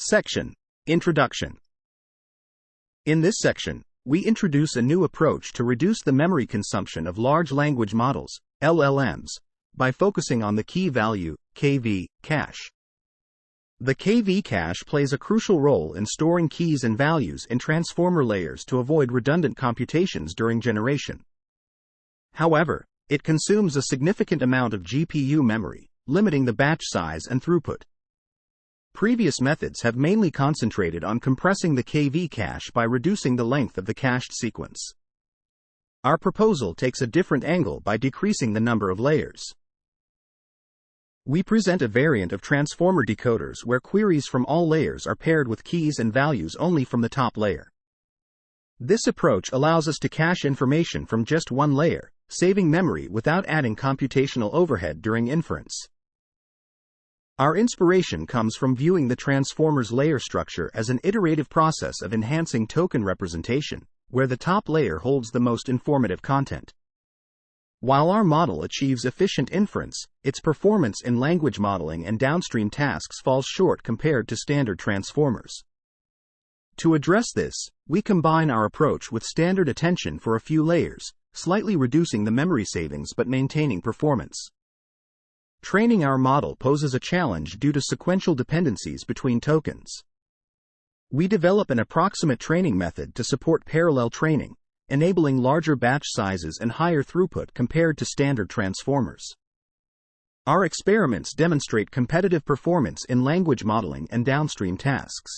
Section: Introduction. In this section, we introduce a new approach to reduce the memory consumption of large language models, LLMs, by focusing on the key value, KV, cache. The KV cache plays a crucial role in storing keys and values in transformer layers to avoid redundant computations during generation. However, it consumes a significant amount of GPU memory, limiting the batch size and throughput. Previous methods have mainly concentrated on compressing the KV cache by reducing the length of the cached sequence. Our proposal takes a different angle by decreasing the number of layers. We present a variant of transformer decoders where queries from all layers are paired with keys and values only from the top layer. This approach allows us to cache information from just one layer, saving memory without adding computational overhead during inference. Our inspiration comes from viewing the transformer's layer structure as an iterative process of enhancing token representation, where the top layer holds the most informative content. While our model achieves efficient inference, its performance in language modeling and downstream tasks falls short compared to standard transformers. To address this, we combine our approach with standard attention for a few layers, slightly reducing the memory savings but maintaining performance. Training our model poses a challenge due to sequential dependencies between tokens. We develop an approximate training method to support parallel training, enabling larger batch sizes and higher throughput compared to standard transformers. Our experiments demonstrate competitive performance in language modeling and downstream tasks.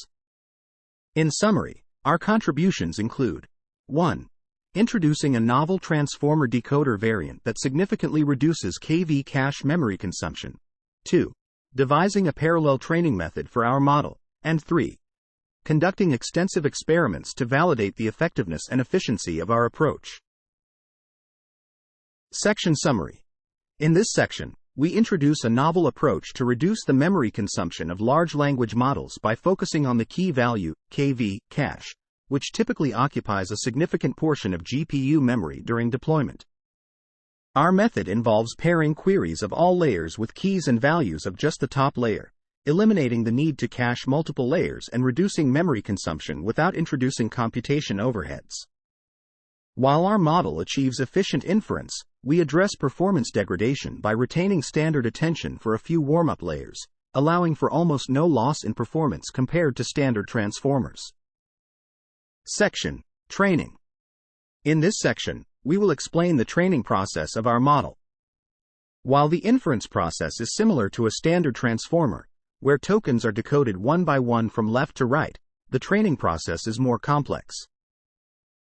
In summary, our contributions include: 1. Introducing a novel transformer decoder variant that significantly reduces KV cache memory consumption. 2. Devising a parallel training method for our model. And 3. Conducting extensive experiments to validate the effectiveness and efficiency of our approach. Section Summary. In this section, we introduce a novel approach to reduce the memory consumption of large language models by focusing on the key value, KV, cache, which typically occupies a significant portion of GPU memory during deployment. Our method involves pairing queries of all layers with keys and values of just the top layer, eliminating the need to cache multiple layers and reducing memory consumption without introducing computation overheads. While our model achieves efficient inference, we address performance degradation by retaining standard attention for a few warm-up layers, allowing for almost no loss in performance compared to standard transformers. Section: Training. In this section, we will explain the training process of our model. While the inference process is similar to a standard transformer, where tokens are decoded one by one from left to right, the training process is more complex.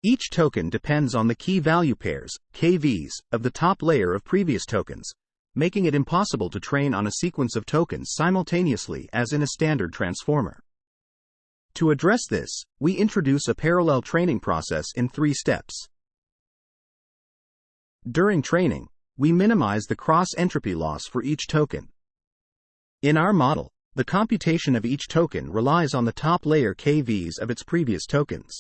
Each token depends on the key value pairs, KVs, of the top layer of previous tokens, making it impossible to train on a sequence of tokens simultaneously as in a standard transformer. To address this, we introduce a parallel training process in 3 steps. During training, we minimize the cross-entropy loss for each token. In our model, the computation of each token relies on the top layer KVs of its previous tokens.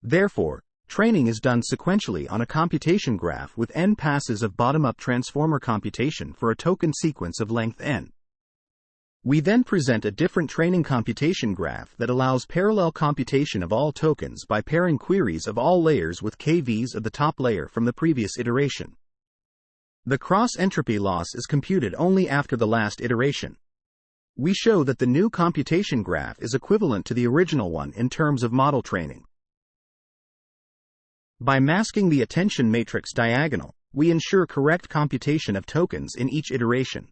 Therefore, training is done sequentially on a computation graph with n passes of bottom-up transformer computation for a token sequence of length n. We then present a different training computation graph that allows parallel computation of all tokens by pairing queries of all layers with KVs of the top layer from the previous iteration. The cross-entropy loss is computed only after the last iteration. We show that the new computation graph is equivalent to the original one in terms of model training. By masking the attention matrix diagonal, we ensure correct computation of tokens in each iteration.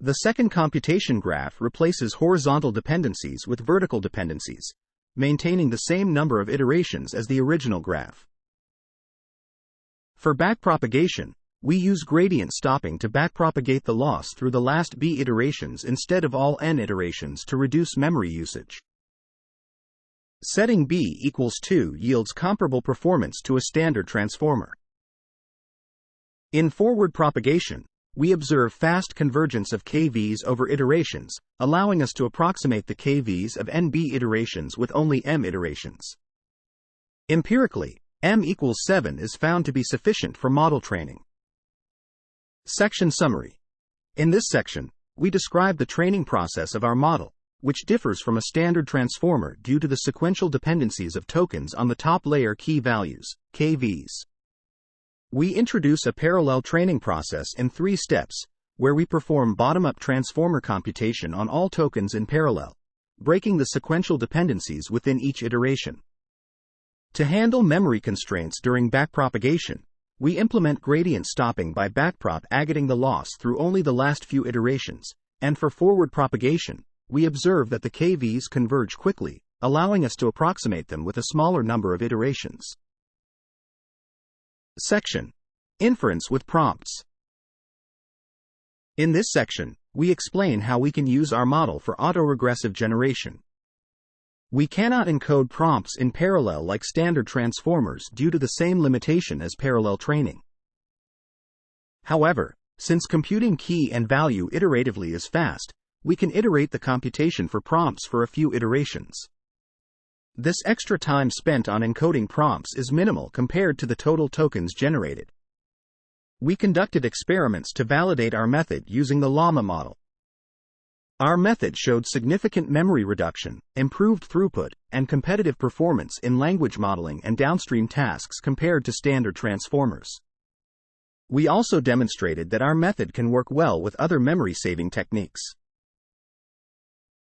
The second computation graph replaces horizontal dependencies with vertical dependencies, maintaining the same number of iterations as the original graph. For backpropagation, we use gradient stopping to backpropagate the loss through the last b iterations instead of all n iterations to reduce memory usage. Setting b equals 2 yields comparable performance to a standard transformer. In forward propagation, we observe fast convergence of KVs over iterations, allowing us to approximate the KVs of NB iterations with only M iterations. Empirically, M equals 7 is found to be sufficient for model training. Section Summary. In this section, we describe the training process of our model, which differs from a standard transformer due to the sequential dependencies of tokens on the top layer key values, KVs. We introduce a parallel training process in 3 steps, where we perform bottom-up transformer computation on all tokens in parallel, breaking the sequential dependencies within each iteration. To handle memory constraints during backpropagation, we implement gradient stopping by backpropagating the loss through only the last few iterations, and for forward propagation, we observe that the KVs converge quickly, allowing us to approximate them with a smaller number of iterations. Section: Inference with prompts. In this section, we explain how we can use our model for autoregressive generation. We cannot encode prompts in parallel like standard transformers due to the same limitation as parallel training. However, since computing key and value iteratively is fast, we can iterate the computation for prompts for a few iterations. This extra time spent on encoding prompts is minimal compared to the total tokens generated. We conducted experiments to validate our method using the llama model. Our method showed significant memory reduction, improved throughput, and competitive performance in language modeling and downstream tasks compared to standard transformers. We also demonstrated that our method can work well with other memory-saving techniques.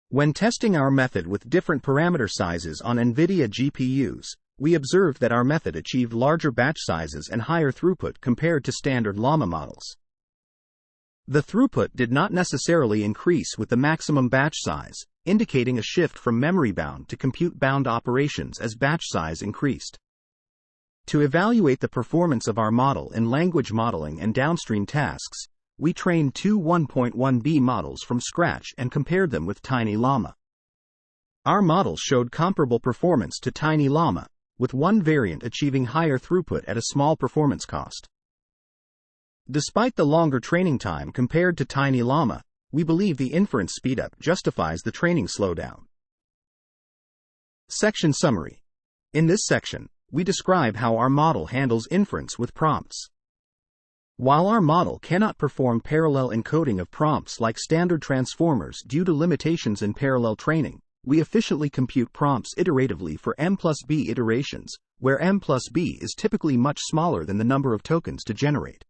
When testing our method with different parameter sizes on NVIDIA GPUs, we observed that our method achieved larger batch sizes and higher throughput compared to standard llama models. The throughput did not necessarily increase with the maximum batch size, indicating a shift from memory-bound to compute-bound operations as batch size increased. To evaluate the performance of our model in language modeling and downstream tasks, we trained 2 1.1b models from scratch and compared them with Tiny Llama. Our model showed comparable performance to Tiny Llama, with one variant achieving higher throughput at a small performance cost. Despite the longer training time compared to Tiny Llama, we believe the inference speedup justifies the training slowdown. Section Summary. In this section, we describe how our model handles inference with prompts. While our model cannot perform parallel encoding of prompts like standard transformers due to limitations in parallel training, we efficiently compute prompts iteratively for m plus b iterations, where m plus b is typically much smaller than the number of tokens to generate.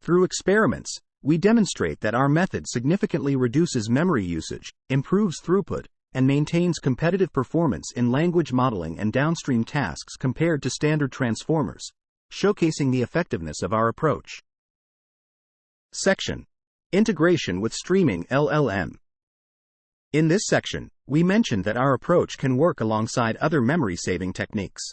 Through experiments, we demonstrate that our method significantly reduces memory usage, improves throughput, and maintains competitive performance in language modeling and downstream tasks compared to standard transformers, showcasing the effectiveness of our approach. Section: Integration with Streaming LLM. In this section, we mentioned that our approach can work alongside other memory-saving techniques.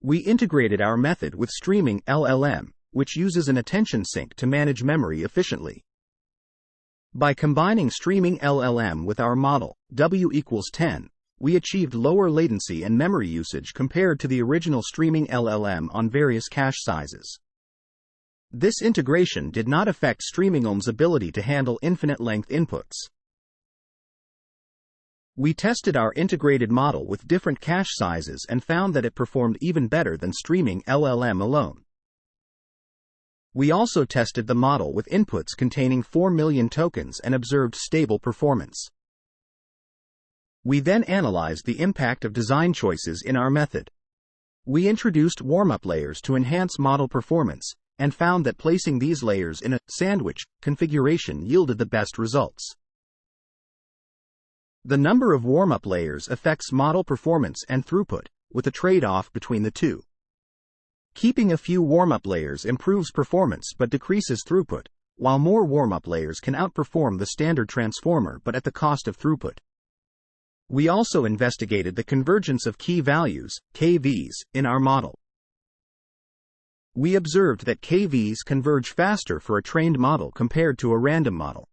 We integrated our method with Streaming LLM, which uses an attention sink to manage memory efficiently. By combining Streaming LLM with our model, W equals 10, we achieved lower latency and memory usage compared to the original Streaming LLM on various cache sizes. This integration did not affect StreamingLM's ability to handle infinite-length inputs. We tested our integrated model with different cache sizes and found that it performed even better than Streaming LLM alone. We also tested the model with inputs containing 4 million tokens and observed stable performance. We then analyzed the impact of design choices in our method. We introduced warm-up layers to enhance model performance, and found that placing these layers in a sandwich configuration yielded the best results. The number of warm-up layers affects model performance and throughput, with a trade-off between the two. Keeping a few warm-up layers improves performance but decreases throughput, while more warm-up layers can outperform the standard transformer but at the cost of throughput. We also investigated the convergence of key values, KVs, in our model. We observed that KVs converge faster for a trained model compared to a random model.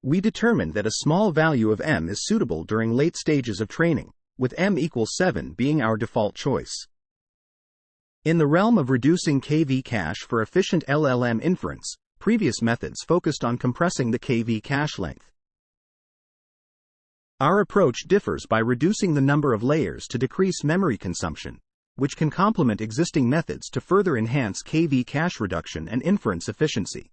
We determined that a small value of m is suitable during late stages of training, with m equals 7 being our default choice. In the realm of reducing KV cache for efficient LLM inference, previous methods focused on compressing the KV cache length. Our approach differs by reducing the number of layers to decrease memory consumption, which can complement existing methods to further enhance KV cache reduction and inference efficiency.